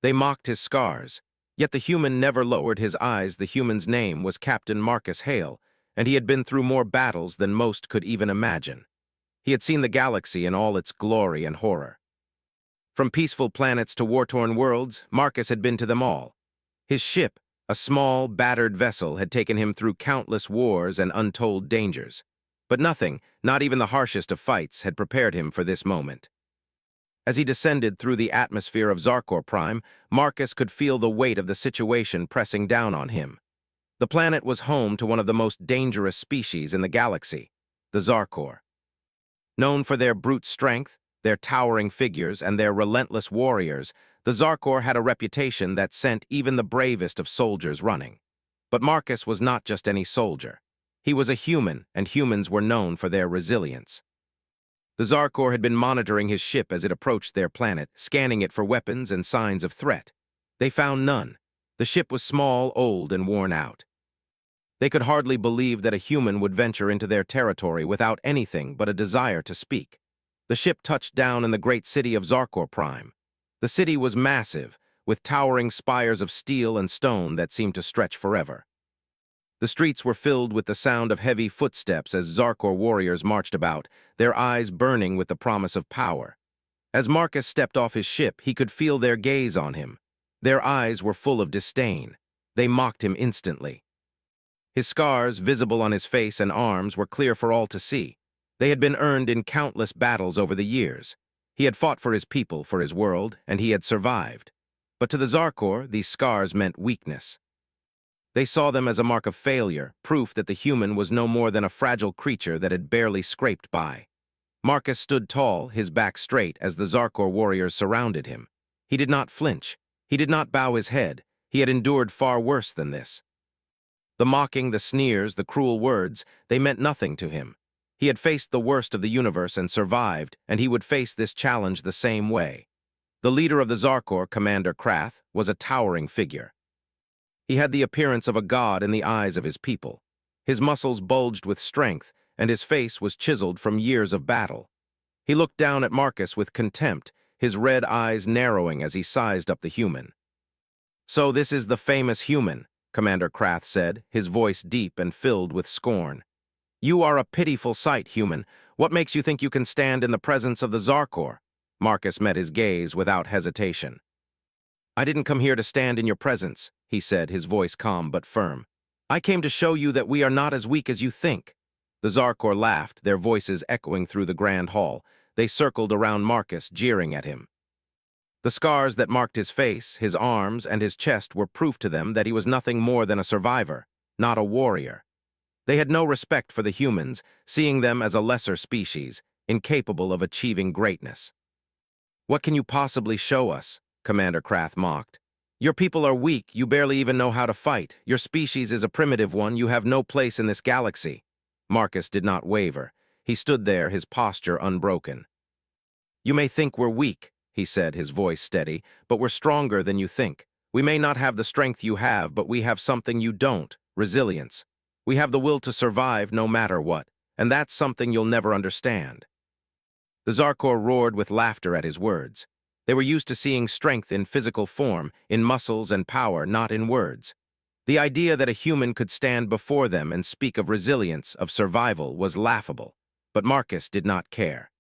They mocked his scars, yet the human never lowered his eyes. The human's name was Captain Marcus Hale, and he had been through more battles than most could even imagine. He had seen the galaxy in all its glory and horror. From peaceful planets to war-torn worlds, Marcus had been to them all. His ship, a small, battered vessel, had taken him through countless wars and untold dangers. But nothing, not even the harshest of fights, had prepared him for this moment. As he descended through the atmosphere of Zarkor Prime, Marcus could feel the weight of the situation pressing down on him. The planet was home to one of the most dangerous species in the galaxy, the Zarkor. Known for their brute strength, their towering figures, and their relentless warriors, the Zarkor had a reputation that sent even the bravest of soldiers running. But Marcus was not just any soldier. He was a human, and humans were known for their resilience. The Zarkor had been monitoring his ship as it approached their planet, scanning it for weapons and signs of threat. They found none. The ship was small, old, and worn out. They could hardly believe that a human would venture into their territory without anything but a desire to speak. The ship touched down in the great city of Zarkor Prime. The city was massive, with towering spires of steel and stone that seemed to stretch forever. The streets were filled with the sound of heavy footsteps as Zarkor warriors marched about, their eyes burning with the promise of power. As Marcus stepped off his ship, he could feel their gaze on him. Their eyes were full of disdain. They mocked him instantly. His scars, visible on his face and arms, were clear for all to see. They had been earned in countless battles over the years. He had fought for his people, for his world, and he had survived. But to the Zarkor, these scars meant weakness. They saw them as a mark of failure, proof that the human was no more than a fragile creature that had barely scraped by. Marcus stood tall, his back straight, as the Zarkor warriors surrounded him. He did not flinch. He did not bow his head. He had endured far worse than this. The mocking, the sneers, the cruel words, they meant nothing to him. He had faced the worst of the universe and survived, and he would face this challenge the same way. The leader of the Zarkor, Commander Krath, was a towering figure. He had the appearance of a god in the eyes of his people. His muscles bulged with strength, and his face was chiseled from years of battle. He looked down at Marcus with contempt, his red eyes narrowing as he sized up the human. "So this is the famous human," Commander Krath said, his voice deep and filled with scorn. "You are a pitiful sight, human. What makes you think you can stand in the presence of the Zarkor?" Marcus met his gaze without hesitation. "I didn't come here to stand in your presence," he said, his voice calm but firm. "I came to show you that we are not as weak as you think." The Zarkor laughed, their voices echoing through the grand hall. They circled around Marcus, jeering at him. The scars that marked his face, his arms, and his chest were proof to them that he was nothing more than a survivor, not a warrior. They had no respect for the humans, seeing them as a lesser species, incapable of achieving greatness. "What can you possibly show us?" Commander Krath mocked. "Your people are weak, you barely even know how to fight. Your species is a primitive one, you have no place in this galaxy." Marcus did not waver. He stood there, his posture unbroken. "You may think we're weak," he said, his voice steady, "but we're stronger than you think. We may not have the strength you have, but we have something you don't, resilience. We have the will to survive no matter what, and that's something you'll never understand." The Zarkor roared with laughter at his words. They were used to seeing strength in physical form, in muscles and power, not in words. The idea that a human could stand before them and speak of resilience, of survival, was laughable, but Marcus did not care.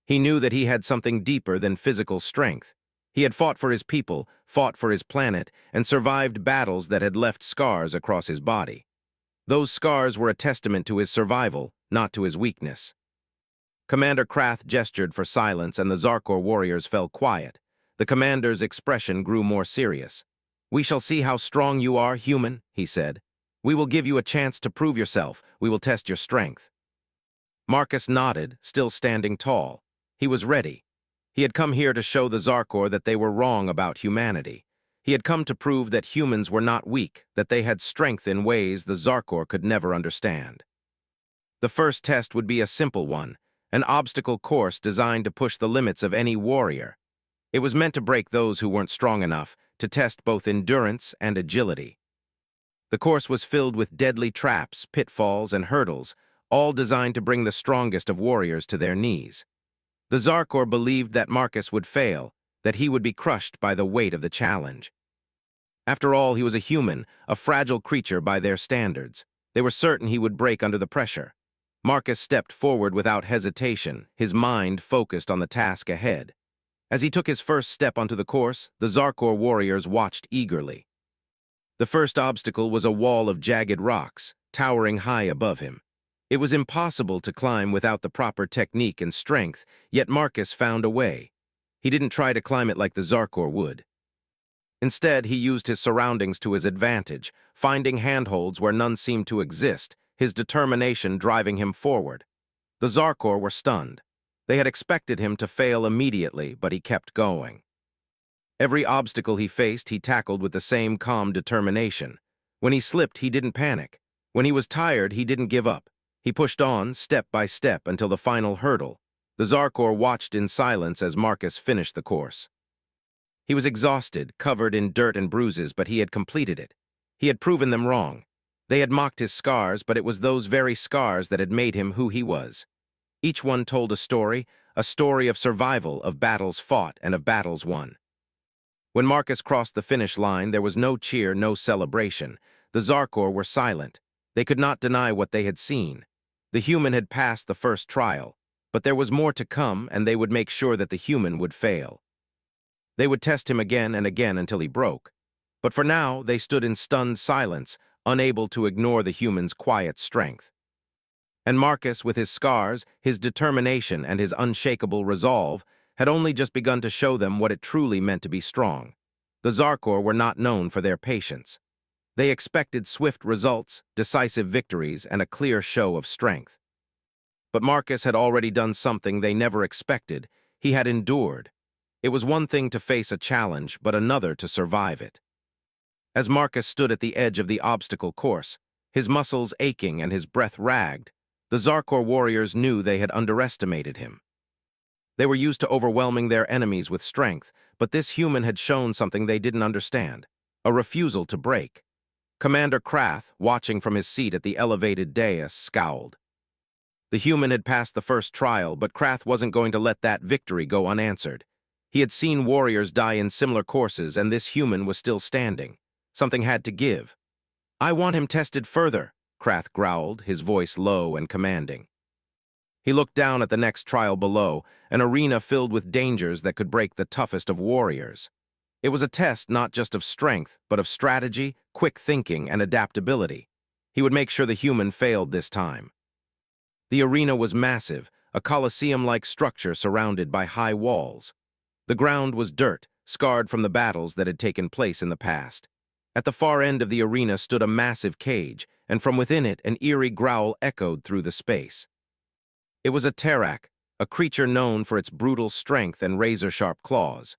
He knew that he had something deeper than physical strength. He had fought for his people, fought for his planet, and survived battles that had left scars across his body. Those scars were a testament to his survival, not to his weakness. Commander Krath gestured for silence, and the Zarkor warriors fell quiet. The commander's expression grew more serious. "We shall see how strong you are, human," he said. "We will give you a chance to prove yourself. We will test your strength." Marcus nodded, still standing tall. He was ready. He had come here to show the Zarkor that they were wrong about humanity. He had come to prove that humans were not weak, that they had strength in ways the Zarkor could never understand. The first test would be a simple one, an obstacle course designed to push the limits of any warrior. It was meant to break those who weren't strong enough, to test both endurance and agility. The course was filled with deadly traps, pitfalls, and hurdles, all designed to bring the strongest of warriors to their knees. The Zarkor believed that Marcus would fail, that he would be crushed by the weight of the challenge. After all, he was a human, a fragile creature by their standards. They were certain he would break under the pressure. Marcus stepped forward without hesitation, his mind focused on the task ahead. As he took his first step onto the course, the Zarkor warriors watched eagerly. The first obstacle was a wall of jagged rocks, towering high above him. It was impossible to climb without the proper technique and strength, yet Marcus found a way. He didn't try to climb it like the Zarkor would. Instead, he used his surroundings to his advantage, finding handholds where none seemed to exist, his determination driving him forward. The Zarkor were stunned. They had expected him to fail immediately, but he kept going. Every obstacle he faced, he tackled with the same calm determination. When he slipped, he didn't panic. When he was tired, he didn't give up. He pushed on, step by step, until the final hurdle. The Zarkor watched in silence as Marcus finished the course. He was exhausted, covered in dirt and bruises, but he had completed it. He had proven them wrong. They had mocked his scars, but it was those very scars that had made him who he was. Each one told a story of survival, of battles fought, and of battles won. When Marcus crossed the finish line, there was no cheer, no celebration. The Zarkor were silent. They could not deny what they had seen. The human had passed the first trial, but there was more to come, and they would make sure that the human would fail. They would test him again and again until he broke. But for now, they stood in stunned silence, unable to ignore the human's quiet strength. And Marcus, with his scars, his determination, and his unshakable resolve, had only just begun to show them what it truly meant to be strong. The Zarkor were not known for their patience. They expected swift results, decisive victories, and a clear show of strength. But Marcus had already done something they never expected. He had endured. It was one thing to face a challenge, but another to survive it. As Marcus stood at the edge of the obstacle course, his muscles aching and his breath ragged, the Zarkor warriors knew they had underestimated him. They were used to overwhelming their enemies with strength, but this human had shown something they didn't understand, a refusal to break. Commander Krath, watching from his seat at the elevated dais, scowled. The human had passed the first trial, but Krath wasn't going to let that victory go unanswered. He had seen warriors die in similar courses, and this human was still standing. Something had to give. "I want him tested further," Krath growled, his voice low and commanding. He looked down at the next trial below, an arena filled with dangers that could break the toughest of warriors. It was a test not just of strength, but of strategy, quick thinking, and adaptability. He would make sure the human failed this time. The arena was massive, a coliseum-like structure surrounded by high walls. The ground was dirt, scarred from the battles that had taken place in the past. At the far end of the arena stood a massive cage, and from within it an eerie growl echoed through the space. It was a Terak, a creature known for its brutal strength and razor-sharp claws.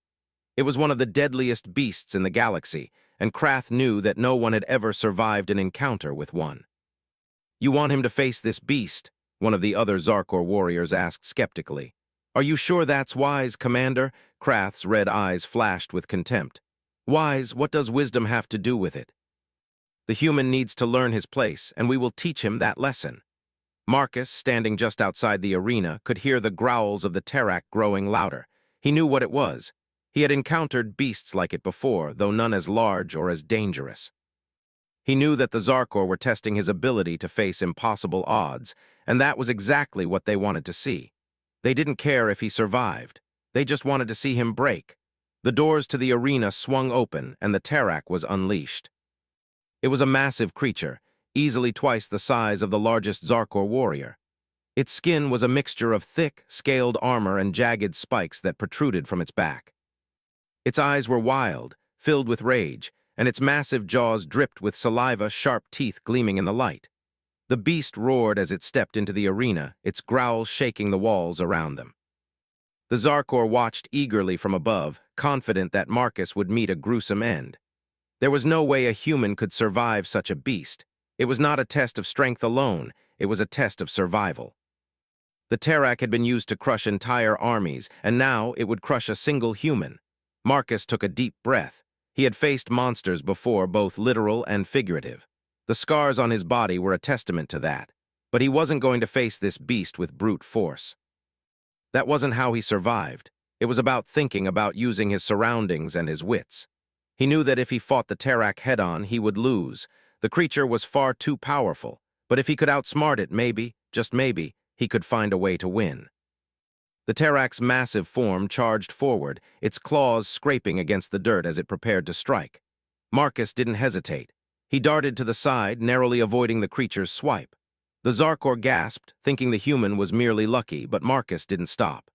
It was one of the deadliest beasts in the galaxy, and Krath knew that no one had ever survived an encounter with one. "You want him to face this beast?" one of the other Zarkor warriors asked skeptically. "Are you sure that's wise, Commander?" Krath's red eyes flashed with contempt. "Wise? What does wisdom have to do with it? The human needs to learn his place, and we will teach him that lesson." Marcus, standing just outside the arena, could hear the growls of the Terak growing louder. He knew what it was. He had encountered beasts like it before, though none as large or as dangerous. He knew that the Zarkor were testing his ability to face impossible odds, and that was exactly what they wanted to see. They didn't care if he survived. They just wanted to see him break. The doors to the arena swung open, and the Terak was unleashed. It was a massive creature, easily twice the size of the largest Zarkor warrior. Its skin was a mixture of thick, scaled armor and jagged spikes that protruded from its back. Its eyes were wild, filled with rage, and its massive jaws dripped with saliva, sharp teeth gleaming in the light. The beast roared as it stepped into the arena, its growls shaking the walls around them. The Zarkor watched eagerly from above, confident that Marcus would meet a gruesome end. There was no way a human could survive such a beast. It was not a test of strength alone, it was a test of survival. The Terak had been used to crush entire armies, and now it would crush a single human. Marcus took a deep breath. He had faced monsters before, both literal and figurative. The scars on his body were a testament to that. But he wasn't going to face this beast with brute force. That wasn't how he survived. It was about thinking, about using his surroundings and his wits. He knew that if he fought the Terrak head-on, he would lose. The creature was far too powerful, but if he could outsmart it, maybe, just maybe, he could find a way to win. The Terrak's massive form charged forward, its claws scraping against the dirt as it prepared to strike. Marcus didn't hesitate. He darted to the side, narrowly avoiding the creature's swipe. The Zarkor gasped, thinking the human was merely lucky, but Marcus didn't stop.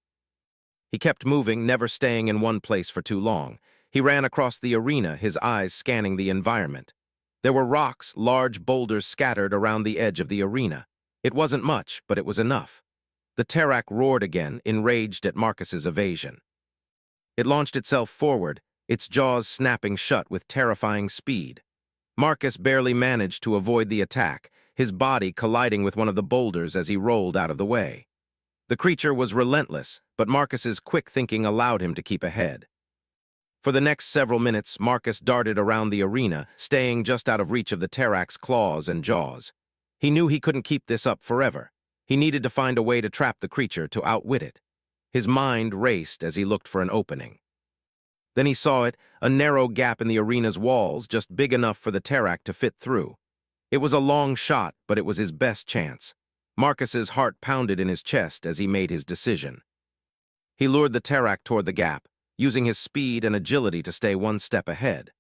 He kept moving, never staying in one place for too long. He ran across the arena, his eyes scanning the environment. There were rocks, large boulders scattered around the edge of the arena. It wasn't much, but it was enough. The Terrak roared again, enraged at Marcus's evasion. It launched itself forward, its jaws snapping shut with terrifying speed. Marcus barely managed to avoid the attack, his body colliding with one of the boulders as he rolled out of the way. The creature was relentless, but Marcus's quick thinking allowed him to keep ahead. For the next several minutes, Marcus darted around the arena, staying just out of reach of the Terrak's claws and jaws. He knew he couldn't keep this up forever. He needed to find a way to trap the creature, to outwit it. His mind raced as he looked for an opening. Then he saw it, a narrow gap in the arena's walls, just big enough for the Terrak to fit through. It was a long shot, but it was his best chance. Marcus's heart pounded in his chest as he made his decision. He lured the Terrak toward the gap, using his speed and agility to stay one step ahead.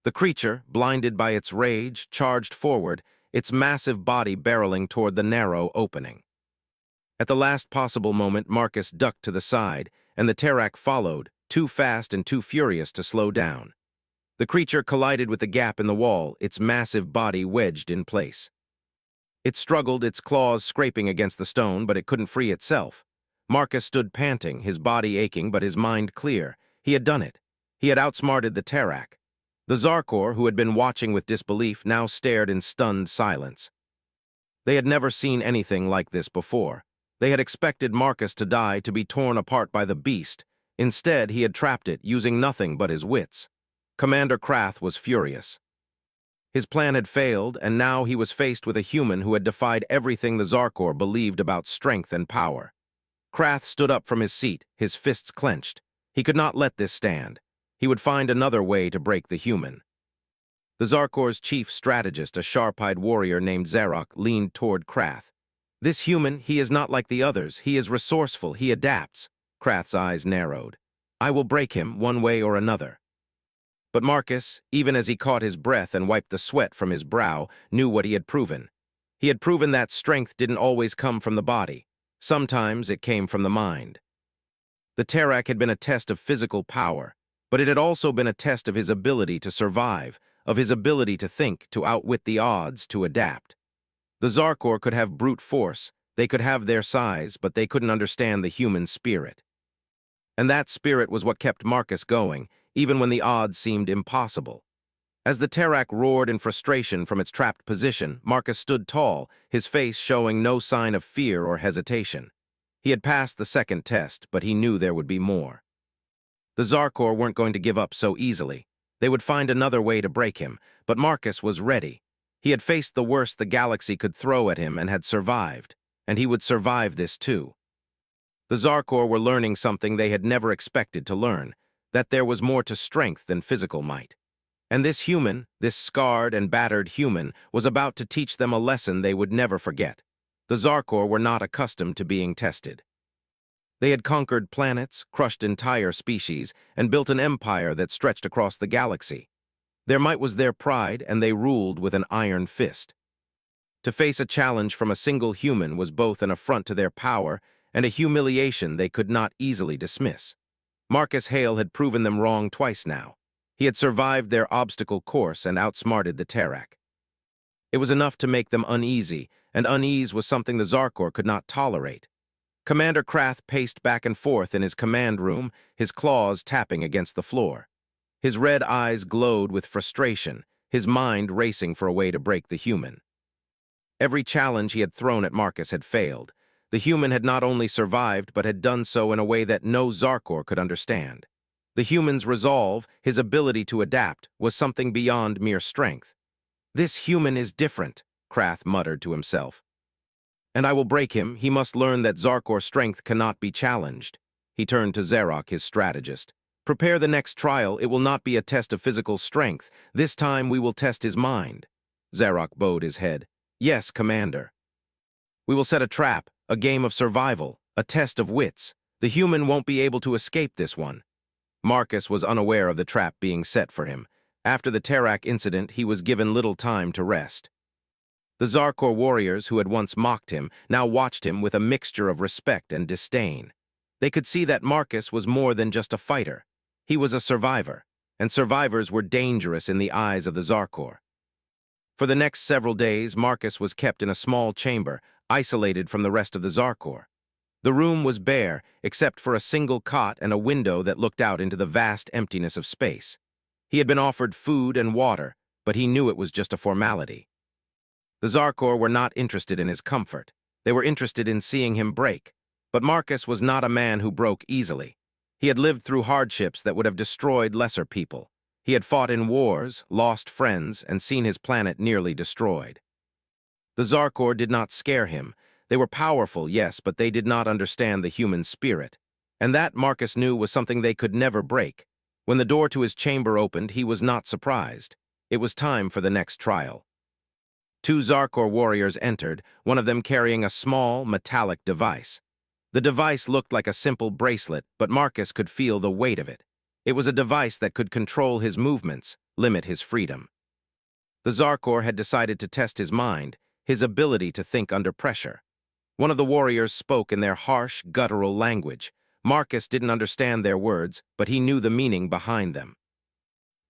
The creature, blinded by its rage, charged forward, its massive body barreling toward the narrow opening. At the last possible moment, Marcus ducked to the side, and the Terrak followed, too fast and too furious to slow down. The creature collided with the gap in the wall, its massive body wedged in place. It struggled, its claws scraping against the stone, but it couldn't free itself. Marcus stood panting, his body aching, but his mind clear. He had done it. He had outsmarted the Terrak. The Zarkor, who had been watching with disbelief, now stared in stunned silence. They had never seen anything like this before. They had expected Marcus to die, to be torn apart by the beast. Instead, he had trapped it, using nothing but his wits. Commander Krath was furious. His plan had failed, and now he was faced with a human who had defied everything the Zarkor believed about strength and power. Krath stood up from his seat, his fists clenched. He could not let this stand. He would find another way to break the human. The Zarkor's chief strategist, a sharp-eyed warrior named Zarok, leaned toward Krath. This human, he is not like the others. He is resourceful. He adapts. Krath's eyes narrowed. I will break him one way or another. But Marcus, even as he caught his breath and wiped the sweat from his brow, knew what he had proven. He had proven that strength didn't always come from the body. Sometimes it came from the mind. The Terrak had been a test of physical power, but it had also been a test of his ability to survive, of his ability to think, to outwit the odds, to adapt. The Zarkor could have brute force, they could have their size, but they couldn't understand the human spirit. And that spirit was what kept Marcus going, even when the odds seemed impossible. As the Terrak roared in frustration from its trapped position, Marcus stood tall, his face showing no sign of fear or hesitation. He had passed the second test, but he knew there would be more. The Zarkor weren't going to give up so easily. They would find another way to break him, but Marcus was ready. He had faced the worst the galaxy could throw at him and had survived, and he would survive this too. The Zarkor were learning something they had never expected to learn, that there was more to strength than physical might. And this human, this scarred and battered human, was about to teach them a lesson they would never forget. The Zarkor were not accustomed to being tested. They had conquered planets, crushed entire species, and built an empire that stretched across the galaxy. Their might was their pride, and they ruled with an iron fist. To face a challenge from a single human was both an affront to their power and a humiliation they could not easily dismiss. Marcus Hale had proven them wrong twice now. He had survived their obstacle course and outsmarted the Terrak. It was enough to make them uneasy, and unease was something the Zarkor could not tolerate. Commander Krath paced back and forth in his command room, his claws tapping against the floor. His red eyes glowed with frustration, his mind racing for a way to break the human. Every challenge he had thrown at Marcus had failed. The human had not only survived, but had done so in a way that no Zarkor could understand. The human's resolve, his ability to adapt, was something beyond mere strength. This human is different, Krath muttered to himself. And I will break him. He must learn that Zarkor strength cannot be challenged. He turned to Zarok, his strategist. "Prepare the next trial. It will not be a test of physical strength. This time we will test his mind." Zarok bowed his head. "Yes, Commander. We will set a trap, a game of survival, a test of wits. The human won't be able to escape this one." Marcus was unaware of the trap being set for him. After the Tarak incident, he was given little time to rest. The Zarkor warriors, who had once mocked him, now watched him with a mixture of respect and disdain. They could see that Marcus was more than just a fighter. He was a survivor, and survivors were dangerous in the eyes of the Zarkor. For the next several days, Marcus was kept in a small chamber, isolated from the rest of the Zarkor. The room was bare, except for a single cot and a window that looked out into the vast emptiness of space. He had been offered food and water, but he knew it was just a formality. The Zarkor were not interested in his comfort. They were interested in seeing him break. But Marcus was not a man who broke easily. He had lived through hardships that would have destroyed lesser people. He had fought in wars, lost friends, and seen his planet nearly destroyed. The Zarkor did not scare him. They were powerful, yes, but they did not understand the human spirit. And that, Marcus knew, was something they could never break. When the door to his chamber opened, he was not surprised. It was time for the next trial. Two Zarkor warriors entered, one of them carrying a small, metallic device. The device looked like a simple bracelet, but Marcus could feel the weight of it. It was a device that could control his movements, limit his freedom. The Zarkor had decided to test his mind, his ability to think under pressure. One of the warriors spoke in their harsh, guttural language. Marcus didn't understand their words, but he knew the meaning behind them.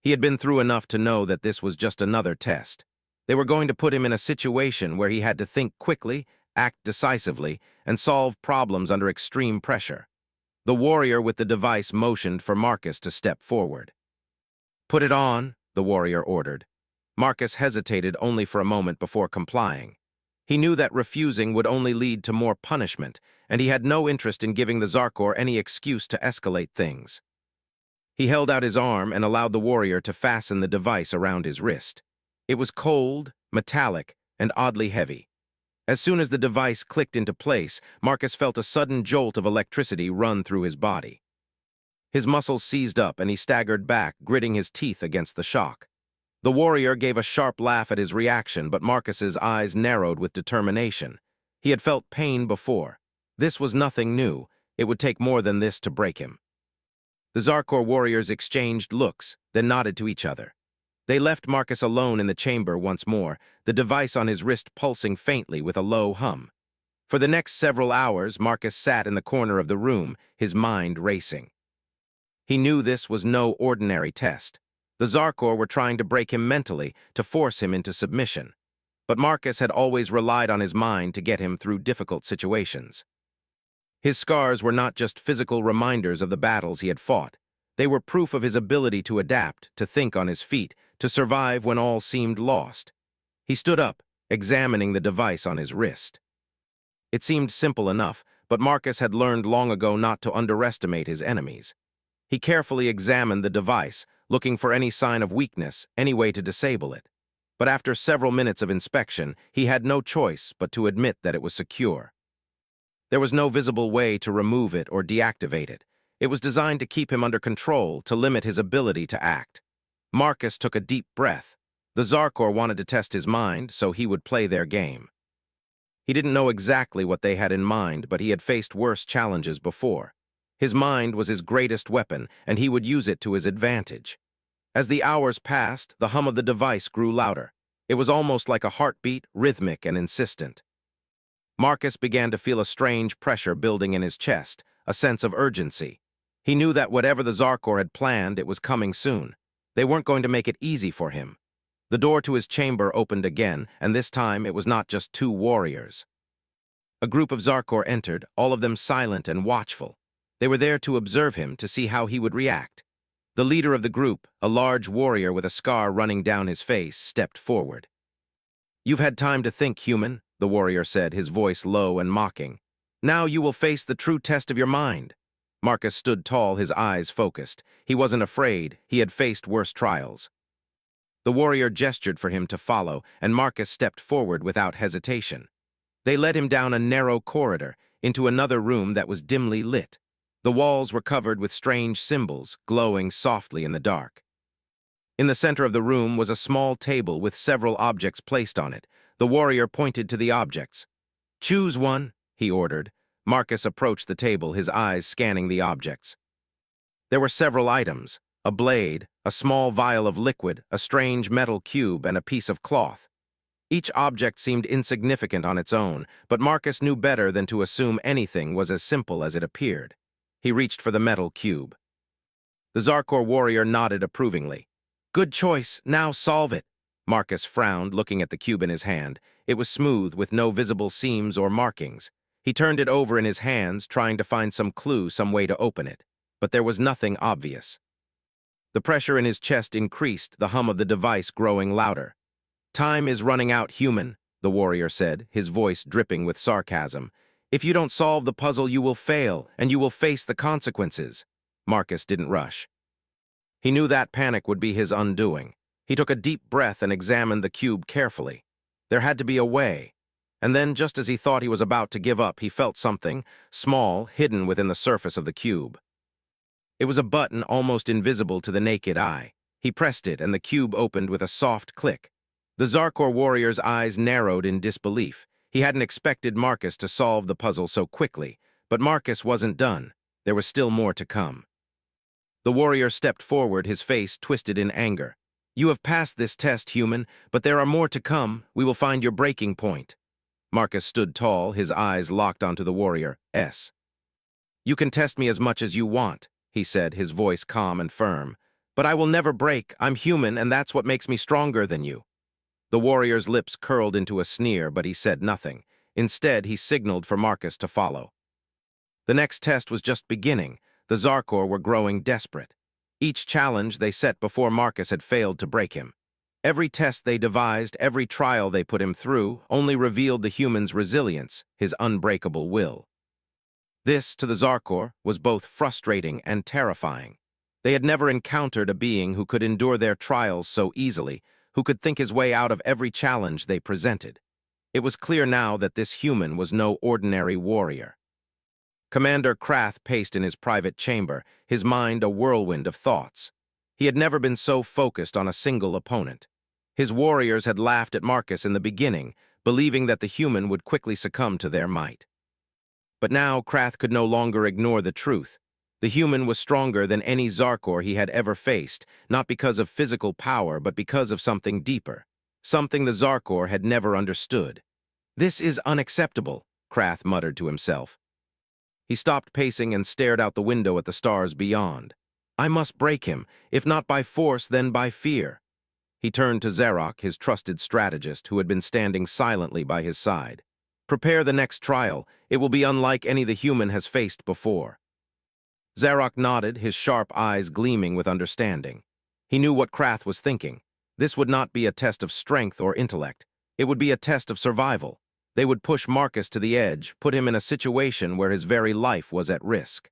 He had been through enough to know that this was just another test. They were going to put him in a situation where he had to think quickly, act decisively, and solve problems under extreme pressure. The warrior with the device motioned for Marcus to step forward. "Put it on," the warrior ordered. Marcus hesitated only for a moment before complying. He knew that refusing would only lead to more punishment, and he had no interest in giving the Zarkor any excuse to escalate things. He held out his arm and allowed the warrior to fasten the device around his wrist. It was cold, metallic, and oddly heavy. As soon as the device clicked into place, Marcus felt a sudden jolt of electricity run through his body. His muscles seized up and he staggered back, gritting his teeth against the shock. The warrior gave a sharp laugh at his reaction, but Marcus's eyes narrowed with determination. He had felt pain before. This was nothing new. It would take more than this to break him. The Zarkor warriors exchanged looks, then nodded to each other. They left Marcus alone in the chamber once more, the device on his wrist pulsing faintly with a low hum. For the next several hours, Marcus sat in the corner of the room, his mind racing. He knew this was no ordinary test. The Zarkor were trying to break him mentally, to force him into submission. But Marcus had always relied on his mind to get him through difficult situations. His scars were not just physical reminders of the battles he had fought. They were proof of his ability to adapt, to think on his feet, to survive when all seemed lost. He stood up, examining the device on his wrist. It seemed simple enough, but Marcus had learned long ago not to underestimate his enemies. He carefully examined the device, looking for any sign of weakness, any way to disable it. But after several minutes of inspection, he had no choice but to admit that it was secure. There was no visible way to remove it or deactivate it. It was designed to keep him under control, to limit his ability to act. Marcus took a deep breath. The Zarkor wanted to test his mind, so he would play their game. He didn't know exactly what they had in mind, but he had faced worse challenges before. His mind was his greatest weapon, and he would use it to his advantage. As the hours passed, the hum of the device grew louder. It was almost like a heartbeat, rhythmic and insistent. Marcus began to feel a strange pressure building in his chest, a sense of urgency. He knew that whatever the Zarkor had planned, it was coming soon. They weren't going to make it easy for him. The door to his chamber opened again, and this time it was not just two warriors. A group of Zarkor entered, all of them silent and watchful. They were there to observe him, to see how he would react. The leader of the group, a large warrior with a scar running down his face, stepped forward. "You've had time to think, human," the warrior said, his voice low and mocking. "Now you will face the true test of your mind." Marcus stood tall, his eyes focused. He wasn't afraid. He had faced worse trials. The warrior gestured for him to follow, and Marcus stepped forward without hesitation. They led him down a narrow corridor, into another room that was dimly lit. The walls were covered with strange symbols, glowing softly in the dark. In the center of the room was a small table with several objects placed on it. The warrior pointed to the objects. "Choose one," he ordered. Marcus approached the table, his eyes scanning the objects. There were several items: a blade, a small vial of liquid, a strange metal cube, and a piece of cloth. Each object seemed insignificant on its own, but Marcus knew better than to assume anything was as simple as it appeared. He reached for the metal cube. The Zarkor warrior nodded approvingly. "Good choice, now solve it." Marcus frowned, looking at the cube in his hand. It was smooth, with no visible seams or markings. He turned it over in his hands, trying to find some clue, some way to open it. But there was nothing obvious. The pressure in his chest increased, the hum of the device growing louder. "Time is running out, human," the warrior said, his voice dripping with sarcasm. "If you don't solve the puzzle, you will fail, and you will face the consequences." Marcus didn't rush. He knew that panic would be his undoing. He took a deep breath and examined the cube carefully. There had to be a way. And then, just as he thought he was about to give up, he felt something, small, hidden within the surface of the cube. It was a button almost invisible to the naked eye. He pressed it, and the cube opened with a soft click. The Zarkor warrior's eyes narrowed in disbelief. He hadn't expected Marcus to solve the puzzle so quickly, but Marcus wasn't done. There was still more to come. The warrior stepped forward, his face twisted in anger. "You have passed this test, human, but there are more to come. We will find your breaking point." Marcus stood tall, his eyes locked onto the warrior's. "You can test me as much as you want," he said, his voice calm and firm. "But I will never break. I'm human, and that's what makes me stronger than you." The warrior's lips curled into a sneer, but he said nothing. Instead, he signaled for Marcus to follow. The next test was just beginning. The Zarkor were growing desperate. Each challenge they set before Marcus had failed to break him. Every test they devised, every trial they put him through, only revealed the human's resilience, his unbreakable will. This, to the Zarkor, was both frustrating and terrifying. They had never encountered a being who could endure their trials so easily, who could think his way out of every challenge they presented. It was clear now that this human was no ordinary warrior. Commander Krath paced in his private chamber, his mind a whirlwind of thoughts. He had never been so focused on a single opponent. His warriors had laughed at Marcus in the beginning, believing that the human would quickly succumb to their might. But now Krath could no longer ignore the truth. The human was stronger than any Zarkor he had ever faced, not because of physical power, but because of something deeper, something the Zarkor had never understood. "This is unacceptable," Krath muttered to himself. He stopped pacing and stared out the window at the stars beyond. "I must break him, if not by force, then by fear." He turned to Zarok, his trusted strategist, who had been standing silently by his side. "Prepare the next trial. It will be unlike any the human has faced before." Zarok nodded, his sharp eyes gleaming with understanding. He knew what Krath was thinking. This would not be a test of strength or intellect. It would be a test of survival. They would push Marcus to the edge, put him in a situation where his very life was at risk.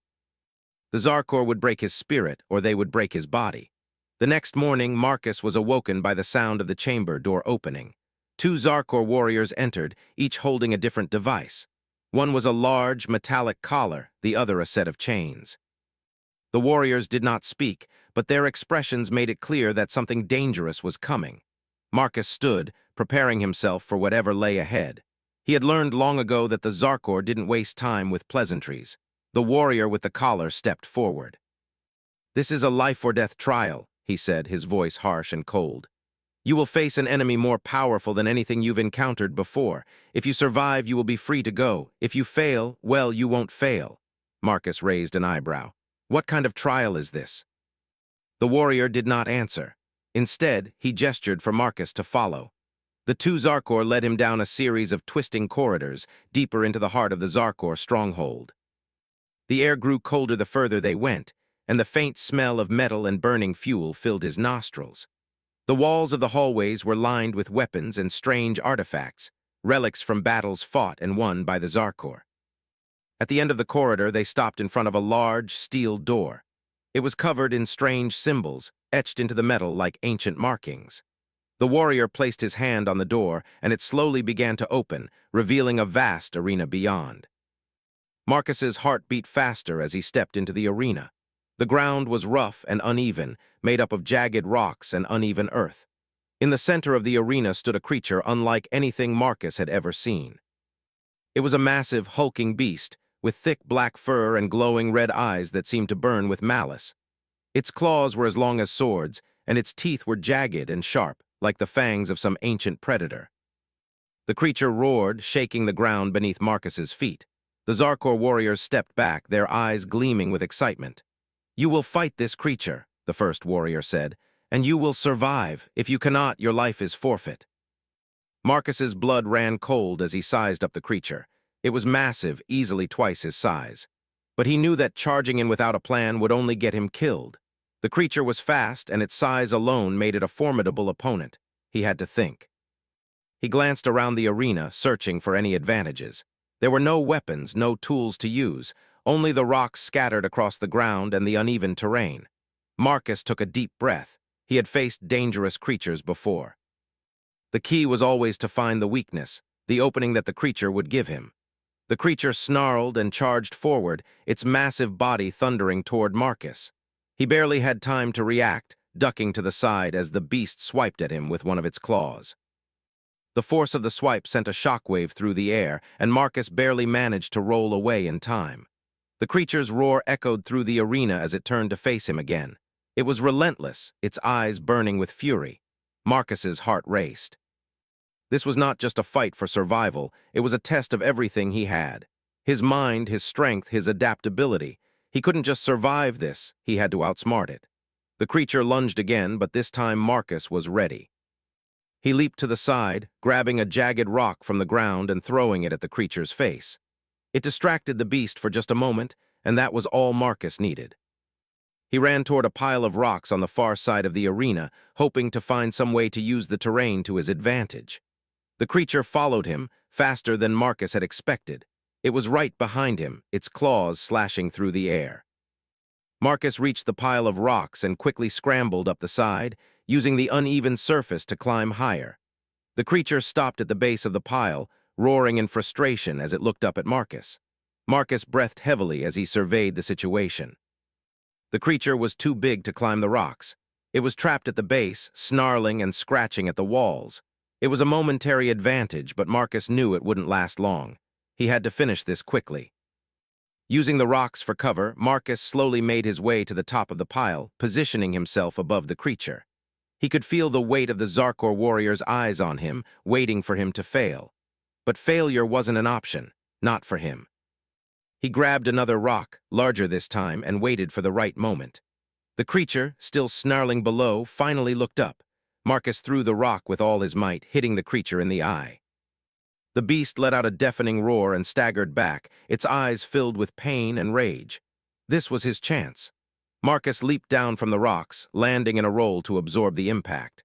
The Zarkor would break his spirit, or they would break his body. The next morning, Marcus was awoken by the sound of the chamber door opening. Two Zarkor warriors entered, each holding a different device. One was a large, metallic collar, the other a set of chains. The warriors did not speak, but their expressions made it clear that something dangerous was coming. Marcus stood, preparing himself for whatever lay ahead. He had learned long ago that the Zarkor didn't waste time with pleasantries. The warrior with the collar stepped forward. "This is a life-or-death trial," he said, his voice harsh and cold. "You will face an enemy more powerful than anything you've encountered before. If you survive, you will be free to go. If you fail, well, you won't fail." Marcus raised an eyebrow. "What kind of trial is this?" The warrior did not answer. Instead, he gestured for Marcus to follow. The two Zarkor led him down a series of twisting corridors, deeper into the heart of the Zarkor stronghold. The air grew colder the further they went, and the faint smell of metal and burning fuel filled his nostrils. The walls of the hallways were lined with weapons and strange artifacts, relics from battles fought and won by the Zarkor. At the end of the corridor, they stopped in front of a large steel door. It was covered in strange symbols, etched into the metal like ancient markings. The warrior placed his hand on the door, and it slowly began to open, revealing a vast arena beyond. Marcus's heart beat faster as he stepped into the arena. The ground was rough and uneven, made up of jagged rocks and uneven earth. In the center of the arena stood a creature unlike anything Marcus had ever seen. It was a massive, hulking beast, with thick black fur and glowing red eyes that seemed to burn with malice. Its claws were as long as swords, and its teeth were jagged and sharp, like the fangs of some ancient predator. The creature roared, shaking the ground beneath Marcus's feet. The Zarkor warriors stepped back, their eyes gleaming with excitement. "You will fight this creature," the first warrior said, "and you will survive. If you cannot, your life is forfeit." Marcus's blood ran cold as he sized up the creature. It was massive, easily twice his size. But he knew that charging in without a plan would only get him killed. The creature was fast, and its size alone made it a formidable opponent. He had to think. He glanced around the arena, searching for any advantages. There were no weapons, no tools to use, only the rocks scattered across the ground and the uneven terrain. Marcus took a deep breath. He had faced dangerous creatures before. The key was always to find the weakness, the opening that the creature would give him. The creature snarled and charged forward, its massive body thundering toward Marcus. He barely had time to react, ducking to the side as the beast swiped at him with one of its claws. The force of the swipe sent a shockwave through the air, and Marcus barely managed to roll away in time. The creature's roar echoed through the arena as it turned to face him again. It was relentless, its eyes burning with fury. Marcus's heart raced. This was not just a fight for survival, it was a test of everything he had. His mind, his strength, his adaptability. He couldn't just survive this, he had to outsmart it. The creature lunged again, but this time Marcus was ready. He leaped to the side, grabbing a jagged rock from the ground and throwing it at the creature's face. It distracted the beast for just a moment, and that was all Marcus needed. He ran toward a pile of rocks on the far side of the arena, hoping to find some way to use the terrain to his advantage. The creature followed him, faster than Marcus had expected. It was right behind him, its claws slashing through the air. Marcus reached the pile of rocks and quickly scrambled up the side, using the uneven surface to climb higher. The creature stopped at the base of the pile, roaring in frustration as it looked up at Marcus. Marcus breathed heavily as he surveyed the situation. The creature was too big to climb the rocks. It was trapped at the base, snarling and scratching at the walls. It was a momentary advantage, but Marcus knew it wouldn't last long. He had to finish this quickly. Using the rocks for cover, Marcus slowly made his way to the top of the pile, positioning himself above the creature. He could feel the weight of the Zarkor warrior's eyes on him, waiting for him to fail. But failure wasn't an option, not for him. He grabbed another rock, larger this time, and waited for the right moment. The creature, still snarling below, finally looked up. Marcus threw the rock with all his might, hitting the creature in the eye. The beast let out a deafening roar and staggered back, its eyes filled with pain and rage. This was his chance. Marcus leaped down from the rocks, landing in a roll to absorb the impact.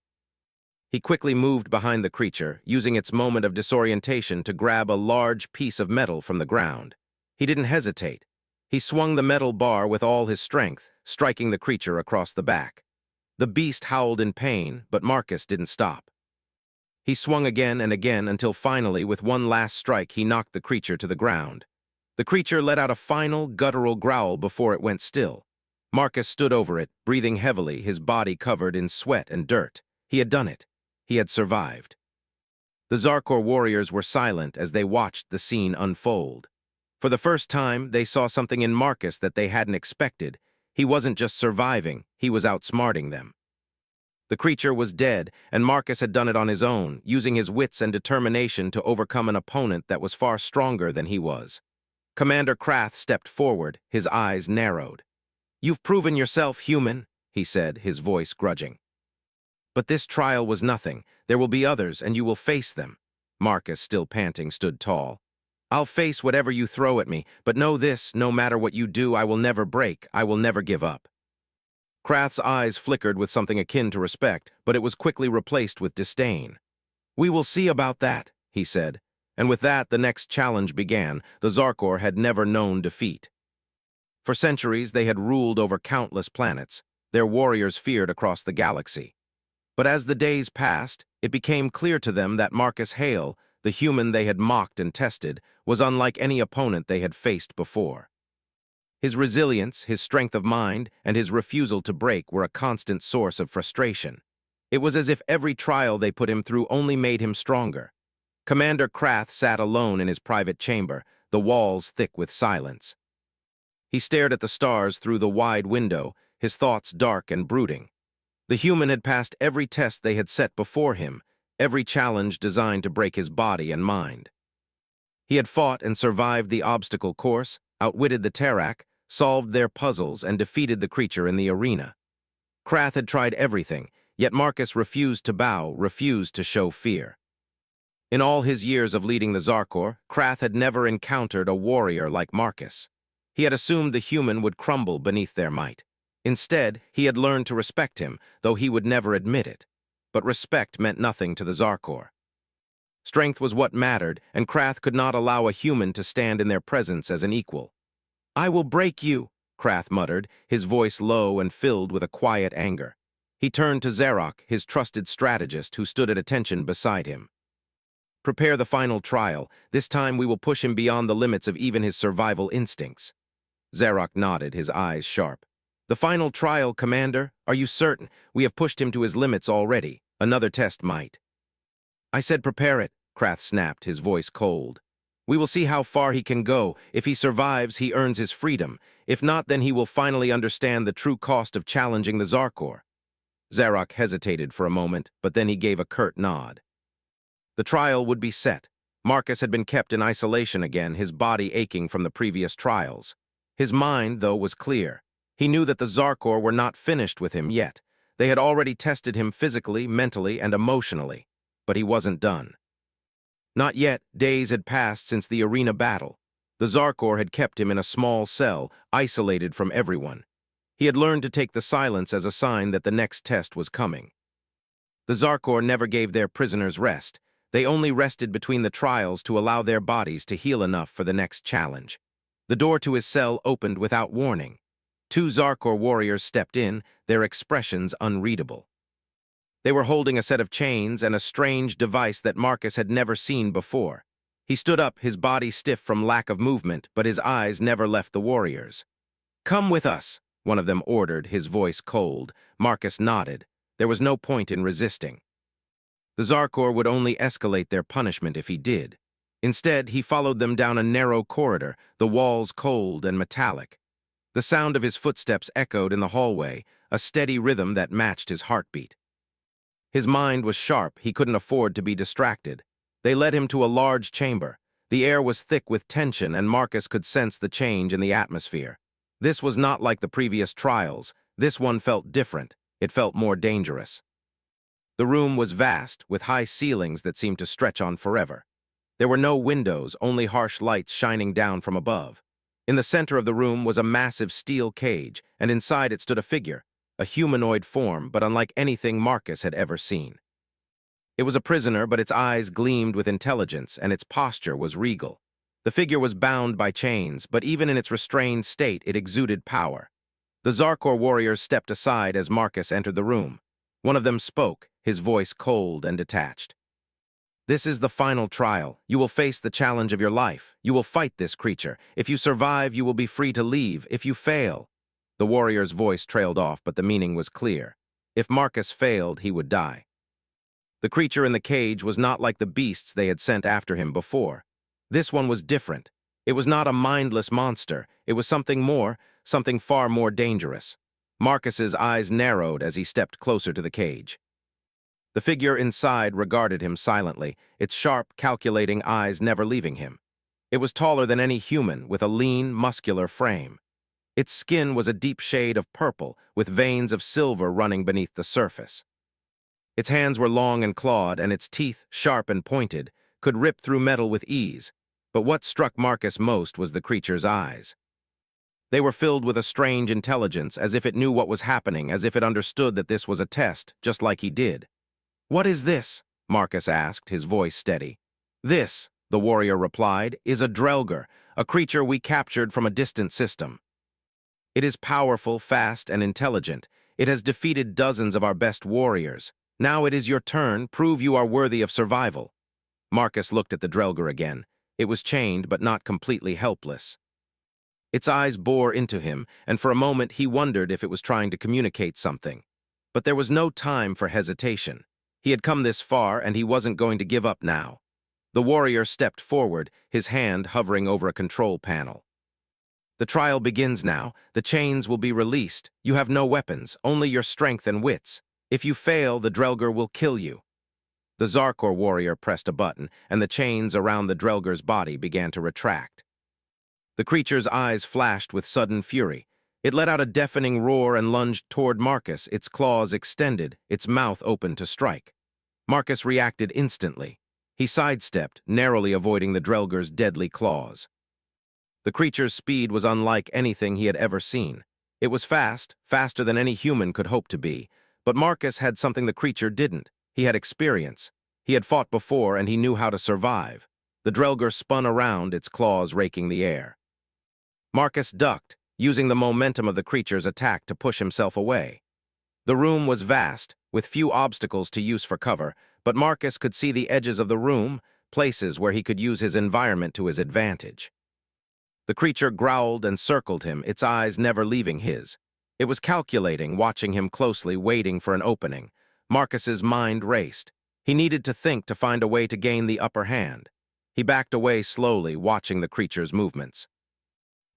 He quickly moved behind the creature, using its moment of disorientation to grab a large piece of metal from the ground. He didn't hesitate. He swung the metal bar with all his strength, striking the creature across the back. The beast howled in pain, but Marcus didn't stop. He swung again and again until finally, with one last strike, he knocked the creature to the ground. The creature let out a final, guttural growl before it went still. Marcus stood over it, breathing heavily, his body covered in sweat and dirt. He had done it. He had survived. The Zarkor warriors were silent as they watched the scene unfold. For the first time, they saw something in Marcus that they hadn't expected. He wasn't just surviving, he was outsmarting them. The creature was dead, and Marcus had done it on his own, using his wits and determination to overcome an opponent that was far stronger than he was. Commander Krath stepped forward, his eyes narrowed. "You've proven yourself human," he said, his voice grudging. "But this trial was nothing. There will be others, and you will face them." Marcus, still panting, stood tall. "I'll face whatever you throw at me, but know this, no matter what you do, I will never break, I will never give up." Krath's eyes flickered with something akin to respect, but it was quickly replaced with disdain. "We will see about that," he said, and with that the next challenge began. The Zarkor had never known defeat. For centuries they had ruled over countless planets, their warriors feared across the galaxy. But as the days passed, it became clear to them that Marcus Hale, The human they had mocked and tested was unlike any opponent they had faced before. His resilience, his strength of mind, and his refusal to break were a constant source of frustration. It was as if every trial they put him through only made him stronger. Commander Krath sat alone in his private chamber, the walls thick with silence. He stared at the stars through the wide window, his thoughts dark and brooding. The human had passed every test they had set before him, every challenge designed to break his body and mind. He had fought and survived the obstacle course, outwitted the Terrak, solved their puzzles, and defeated the creature in the arena. Krath had tried everything, yet Marcus refused to bow, refused to show fear. In all his years of leading the Zarkor, Krath had never encountered a warrior like Marcus. He had assumed the human would crumble beneath their might. Instead, he had learned to respect him, though he would never admit it. But respect meant nothing to the Zarkor. Strength was what mattered, and Krath could not allow a human to stand in their presence as an equal. "I will break you," Krath muttered, his voice low and filled with a quiet anger. He turned to Zarok, his trusted strategist, who stood at attention beside him. "Prepare the final trial. This time we will push him beyond the limits of even his survival instincts." Zarok nodded, his eyes sharp. "The final trial, Commander? Are you certain? We have pushed him to his limits already. Another test might." "I said prepare it," Krath snapped, his voice cold. "We will see how far he can go. If he survives, he earns his freedom. If not, then he will finally understand the true cost of challenging the Zarkor." Zarok hesitated for a moment, but then he gave a curt nod. The trial would be set. Marcus had been kept in isolation again, his body aching from the previous trials. His mind, though, was clear. He knew that the Zarkor were not finished with him yet. They had already tested him physically, mentally, and emotionally. But he wasn't done. Not yet. Days had passed since the arena battle. The Zarkor had kept him in a small cell, isolated from everyone. He had learned to take the silence as a sign that the next test was coming. The Zarkor never gave their prisoners rest. They only rested between the trials to allow their bodies to heal enough for the next challenge. The door to his cell opened without warning. Two Zarkor warriors stepped in, their expressions unreadable. They were holding a set of chains and a strange device that Marcus had never seen before. He stood up, his body stiff from lack of movement, but his eyes never left the warriors. "Come with us," one of them ordered, his voice cold. Marcus nodded. There was no point in resisting. The Zarkor would only escalate their punishment if he did. Instead, he followed them down a narrow corridor, the walls cold and metallic. The sound of his footsteps echoed in the hallway, a steady rhythm that matched his heartbeat. His mind was sharp, he couldn't afford to be distracted. They led him to a large chamber. The air was thick with tension, and Marcus could sense the change in the atmosphere. This was not like the previous trials. This one felt different. It felt more dangerous. The room was vast, with high ceilings that seemed to stretch on forever. There were no windows, only harsh lights shining down from above. In the center of the room was a massive steel cage, and inside it stood a figure, a humanoid form, but unlike anything Marcus had ever seen. It was a prisoner, but its eyes gleamed with intelligence, and its posture was regal. The figure was bound by chains, but even in its restrained state, it exuded power. The Zarkor warriors stepped aside as Marcus entered the room. One of them spoke, his voice cold and detached. "This is the final trial. You will face the challenge of your life. You will fight this creature. If you survive, you will be free to leave. If you fail..." The warrior's voice trailed off, but the meaning was clear. If Marcus failed, he would die. The creature in the cage was not like the beasts they had sent after him before. This one was different. It was not a mindless monster. It was something more, something far more dangerous. Marcus's eyes narrowed as he stepped closer to the cage. The figure inside regarded him silently, its sharp, calculating eyes never leaving him. It was taller than any human, with a lean, muscular frame. Its skin was a deep shade of purple, with veins of silver running beneath the surface. Its hands were long and clawed, and its teeth, sharp and pointed, could rip through metal with ease. But what struck Marcus most was the creature's eyes. They were filled with a strange intelligence, as if it knew what was happening, as if it understood that this was a test, just like he did. "What is this?" Marcus asked, his voice steady. "This," the warrior replied, "is a Drelger, a creature we captured from a distant system. It is powerful, fast, and intelligent. It has defeated dozens of our best warriors. Now it is your turn. Prove you are worthy of survival." Marcus looked at the Drelger again. It was chained, but not completely helpless. Its eyes bore into him, and for a moment he wondered if it was trying to communicate something. But there was no time for hesitation. He had come this far, and he wasn't going to give up now. The warrior stepped forward, his hand hovering over a control panel. The trial begins now. The chains will be released. You have no weapons, only your strength and wits. If you fail, the Drelger will kill you. The Zarkor warrior pressed a button, and the chains around the Drelger's body began to retract. The creature's eyes flashed with sudden fury. It let out a deafening roar and lunged toward Marcus, its claws extended, its mouth open to strike. Marcus reacted instantly. He sidestepped, narrowly avoiding the Drelger's deadly claws. The creature's speed was unlike anything he had ever seen. It was fast, faster than any human could hope to be. But Marcus had something the creature didn't. He had experience. He had fought before, and he knew how to survive. The Drelger spun around, its claws raking the air. Marcus ducked, using the momentum of the creature's attack to push himself away. The room was vast, with few obstacles to use for cover, but Marcus could see the edges of the room, places where he could use his environment to his advantage. The creature growled and circled him, its eyes never leaving his. It was calculating, watching him closely, waiting for an opening. Marcus's mind raced. He needed to think to find a way to gain the upper hand. He backed away slowly, watching the creature's movements.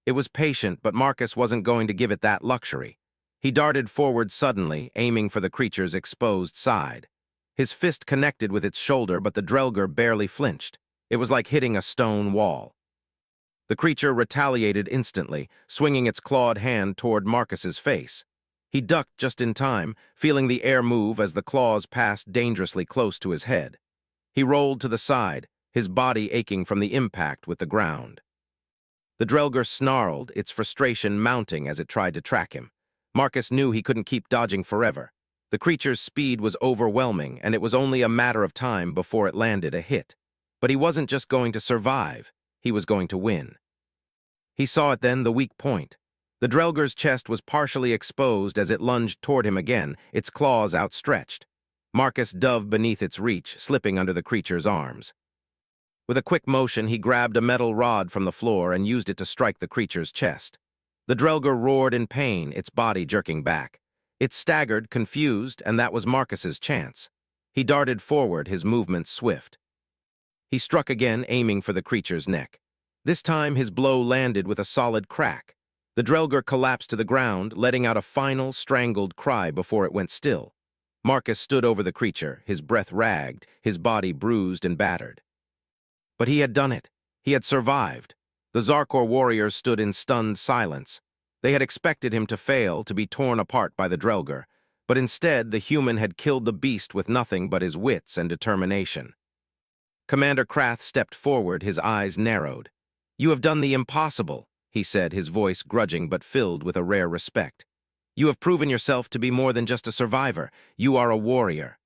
It was patient, but Marcus wasn't going to give it that luxury. He darted forward suddenly, aiming for the creature's exposed side. His fist connected with its shoulder, but the Drelger barely flinched. It was like hitting a stone wall. The creature retaliated instantly, swinging its clawed hand toward Marcus's face. He ducked just in time, feeling the air move as the claws passed dangerously close to his head. He rolled to the side, his body aching from the impact with the ground. The Drelger snarled, its frustration mounting as it tried to track him. Marcus knew he couldn't keep dodging forever. The creature's speed was overwhelming, and it was only a matter of time before it landed a hit. But he wasn't just going to survive, he was going to win. He saw it then, the weak point. The Drelger's chest was partially exposed as it lunged toward him again, its claws outstretched. Marcus dove beneath its reach, slipping under the creature's arms. With a quick motion, he grabbed a metal rod from the floor and used it to strike the creature's chest. The Drelger roared in pain, its body jerking back. It staggered, confused, and that was Marcus's chance. He darted forward, his movements swift. He struck again, aiming for the creature's neck. This time, his blow landed with a solid crack. The Drelger collapsed to the ground, letting out a final, strangled cry before it went still. Marcus stood over the creature, his breath ragged, his body bruised and battered. But he had done it. He had survived. The Zarkor warriors stood in stunned silence. They had expected him to fail, to be torn apart by the Drelger, but instead the human had killed the beast with nothing but his wits and determination. Commander Krath stepped forward, his eyes narrowed. "You have done the impossible," he said, his voice grudging but filled with a rare respect. "You have proven yourself to be more than just a survivor. You are a warrior."